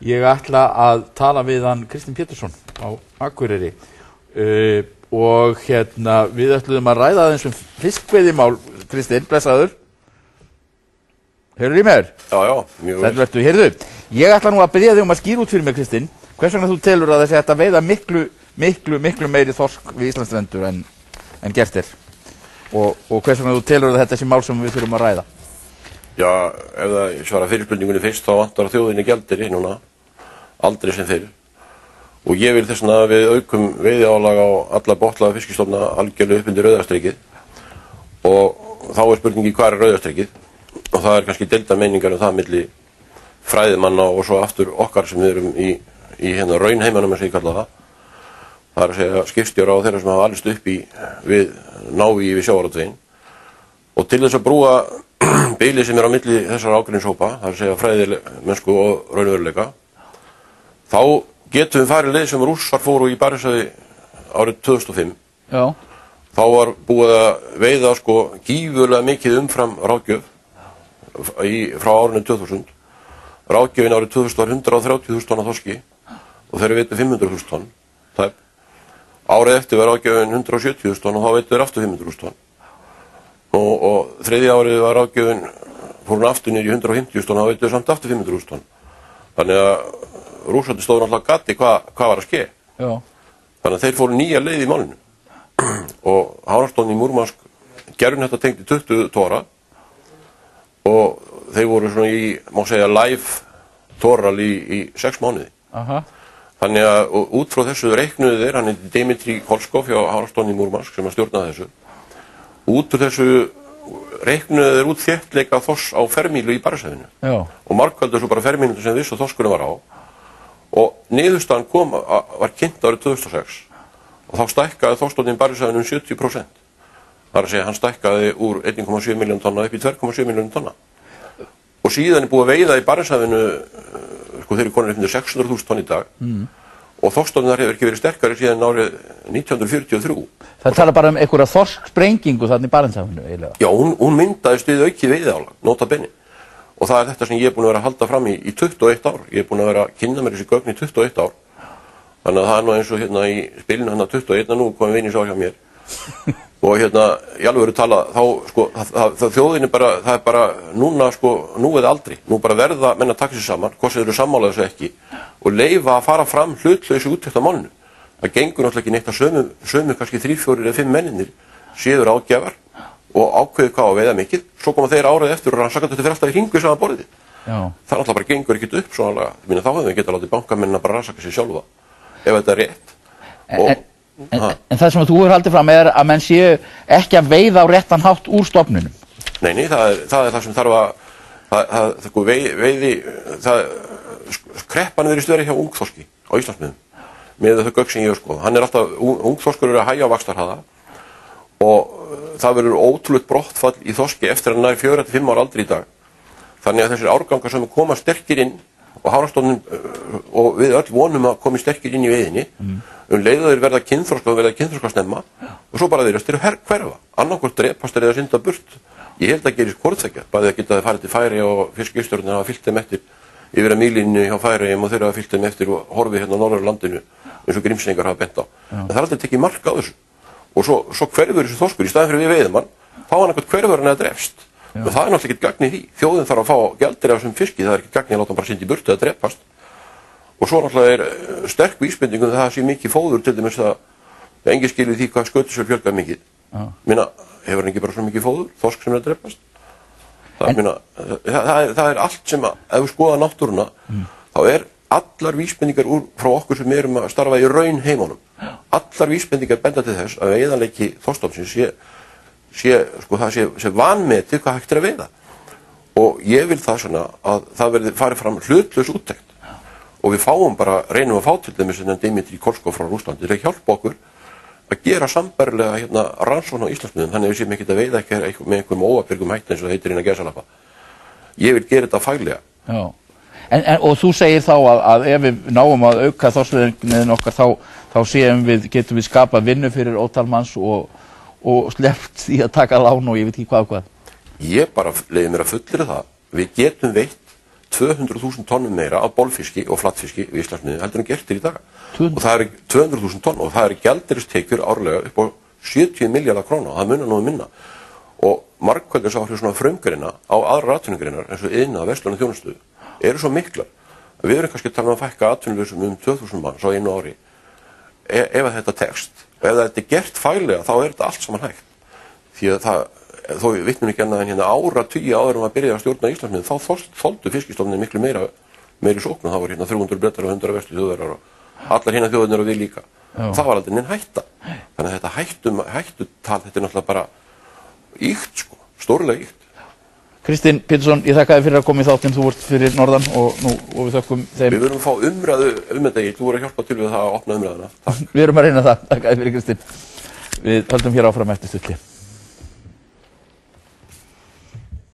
Ég ætla að tala við hann Kristinn Pétursson á Akureyri og við ætluðum að ræða aðeins fiskveiðimál. Kristinn, blessaður. Heyrðu í mér? Já, mjög vel. Þetta verður, heyrðu. Ég ætla nú að byrja þig að skýra út fyrir mig, Kristinn. Hvers vegna þú telur að þessi hægt að veiða miklu meiri þorsk við Íslandsstrendur en gert er? Og hvers vegna þú telur að þetta sé mál sem við þurfum að ræða? Já, ef það svara fyrirspurningunni fyrst, þá vantar þjóðinni gjaldeyri núna, aldrei sem fyrr. Og ég vil þess vegna að við aukum veiðiálag á alla botnlaða fiskistofna algjörlega upp undir rauðastrikið. Og þá er spurningi hvað er rauðastrikið? Og það er kannski deildar meiningar það milli fræðimanna og svo aftur okkar sem við erum í raunheimanum, eins og ég kalla það. Það er að segja skipstjóra og þeirra sem hafa alist upp við návígi við sjávarútveginn. Og til þess að brúa bilið sem er á milli þessar ágreinshópa, það er að segja fræðimennsku og raunveruleika, þá getum við farið leið sem Rússar fóru í Barentshafi árið 2005. Já. Þá var búið að veiða gífurlega mikið umfram ráðgjöf frá árinu 2000. Ráðgjöfin árið 2000 var 130.000 tonn af þorski og þeir veitu 500.000 tonn. Árið eftir var ráðgjöfin 170.000 tonn og þá veitu þeir aftur 500.000 tonn. Og þriðja árið var ráðgjöfin fór hún aftur niður í 150.000 tonn og þá veitu þeir samt aftur 500.000 tonn. Þannig að Rússarnir stóðu náttúrulega gati hvað var að ske. Já. Þannig að þeir fóru nýja leið í málinu. Og Hafrannsóknin í Múrmansk gerði þetta tengt í 20 tóra og þeir voru má segja live tóral í 6 mánuði. Aha. Þannig að út frá þessu reiknuðu þeir, hann er Dimitri Kolskov hjá Hafrannsóknin í Múrmansk sem að stjórna þessu. Út úr þessu reiknuðu þeir út þéttleika þors á fermílu í Barentshafinu. Já. Og margfaldur svo bara fermílu sem vissu þorskurinn var á. Og niðurstaðan var kynnt árið 2006 og þá stækkaði þorskstofninn í Barentshafinu 70%. Það er að segja hann stækkaði úr 1,7 milljón tonna upp í 2,7 milljón tonna. Og síðan er búið að veiða í Barentshafinu, þeir eru konur upp undir 600.000 tonn í dag. Og þorskstofninn þar hefur ekki verið sterkari síðan árið 1943. Það tala bara einhverja þorsksprengingu þarna í Barentshafinu eiginlega. Já, hún myndaðist við aukið veiðiálag, nota bene. Og það er þetta sem ég er búin að vera að halda fram í 21 ár. Ég er búin að vera að kynna mér þessi gögn í 21 ár. Þannig að það er nú eins og í spilinu 21 nú komið vinir sá hjá mér. Og í alvöru tala þá þjóðin það er bara núna nú eða aldrei. Nú bara verða menn að taka sér saman, hvort sem þeir eru sammála þessu ekki, og leyfa að fara fram hlutlausu úttekt á málinu. Það gengur náttúrulega ekki neitt að sömu kannski 3, 4 eða 5 menninir séður ágjafar og ákveðu hvað að veiða mikið, svo koma þeir árið eftir og rannsakandi þetta fyrir alltaf í hringu saman borðið. Já. Það náttúrulega bara gengur ekkert upp svona, þá hefum við getað látið bankamennina bara rannsaka sig sjálfa, ef þetta er rétt. En það sem þú hefur haldið fram er að menn séu ekki að veiða á réttan hátt úr stofninum. Nei, það er það sem þarf kreppan verið stöðri hjá ungþorski á Íslandsmiðum, með þau gögn sem ég hef skoðað. Hann er alltaf, ungþorskur eru að hægja á vaxtarhraða og það verður ótrúlegt brottfall í þorski eftir að nær 4-5 ára aldri í dag. Þannig að þessir árgangar sem koma sterkir inn og Hafrannsóknin og við öll vonum að komi sterkir inn í veiðinni, leiða þeir verða kynþroska snemma og svo bara þeir hverfa. Annarkvort drepast eða synda burt. Ég held að gerist hvortveggja, bæði að geta þeir farið til Færeyja og fiskistjórnir hafa fylgt þeim eftir yfir að mílínu hjá Færeyjum og þeir hafa fylgt þeim eftir og horfið á norður landinu eins og Grímseyingar hafa bent á. En það er aldrei tekið mark á þessu. Og svo hverfur þessi þorskur í staðinn fyrir við veiðum hann, þá hann eitthvað hverfur hann eða drefst. Og það er náttúrulega ekkert gagn í því. Þjóðin þarf að fá gjaldeyri af þessum fiski, það er ekkert gagn í að láta hann bara synda í burtu eða drepast. Og svo náttúrulega er sterk vísbending það sé mikið fóður til dæmis að engin skilur því hvað skötusel fjölgar mikið. Minna, hefur hann ekki bara svo mikið fóður, þorsk sem er að drepast? Það er allt sem að, ef við skoða náttúruna, þá er allar vísbendingar frá okkur sem erum að starfa í raunheimunum. Allar vísbendingar benda til þess að veiðanleiki þorskstofnsins sé vanmetið hvað hægt er að veiða. Og ég vil það svona að það verði farið fram hlutlaus úttekt. Og við reynum að fá til dæmis Dimitri Kolskov frá Rússlandi til að hjálpa okkur að gera sambærilega rannsókn á Íslandsmiðum, þannig að við séum ekki að veiða ekki með einhverjum óábyrgum hætti eins og það heitir innan gæsalappa. Ég vil gera þetta faglega. Já. Og þú segir þá að ef við náum að auka þorskveiðin okkar þá getum við skapað vinnu fyrir ótal manns og sleppt því að taka lán og ég veit ekki hvað. Ég bara leyfi mér að fullyrða það. Við getum veitt 200.000 tonnum meira af bolfiski og flatfiski við Íslandsmiðin heldur en gert í dag. Og það eru 200.000 tonn og það eru gjaldeyristekjur árlega upp á 70 milljarða króna og það munar nú minna. Og margkvæðisáhrif svona frumgreina á aðrar atvinnugreinar eins og iðnað, verslun og þjónustu eru svo miklar. Við erum kannski að tala um að fækka atvinnulausum 2000 manns á einu ári ef að þetta tekst. Ef þetta er gert faglega þá er þetta allt saman hægt. Því að það, þó við vitnum ekki annað en hérna áratugi áður að byrja að stjórna Íslandsmiðin, þá þoldu fiskistofninn miklu meiri sókn og það var hérna 300 Bretar og 100 vestur þjóðverjar og allar hérna þjóðirnar og við líka. Það var aldrei neinn hætta. Þannig að þetta hættutal, þetta er náttúrulega bara ýkt sko, stórlega ýkt. Kristinn Pétursson, ég þakka þér fyrir að koma í þáttinn, þú ert fyrir norðan og við þökkum þeim. Við verðum að fá umræðu þetta, þú voru að hjálpa til við það að opna umræðuna. Við erum að reyna það, þakka þér fyrir Kristinn. Við höldum hér áfram eftir stutli.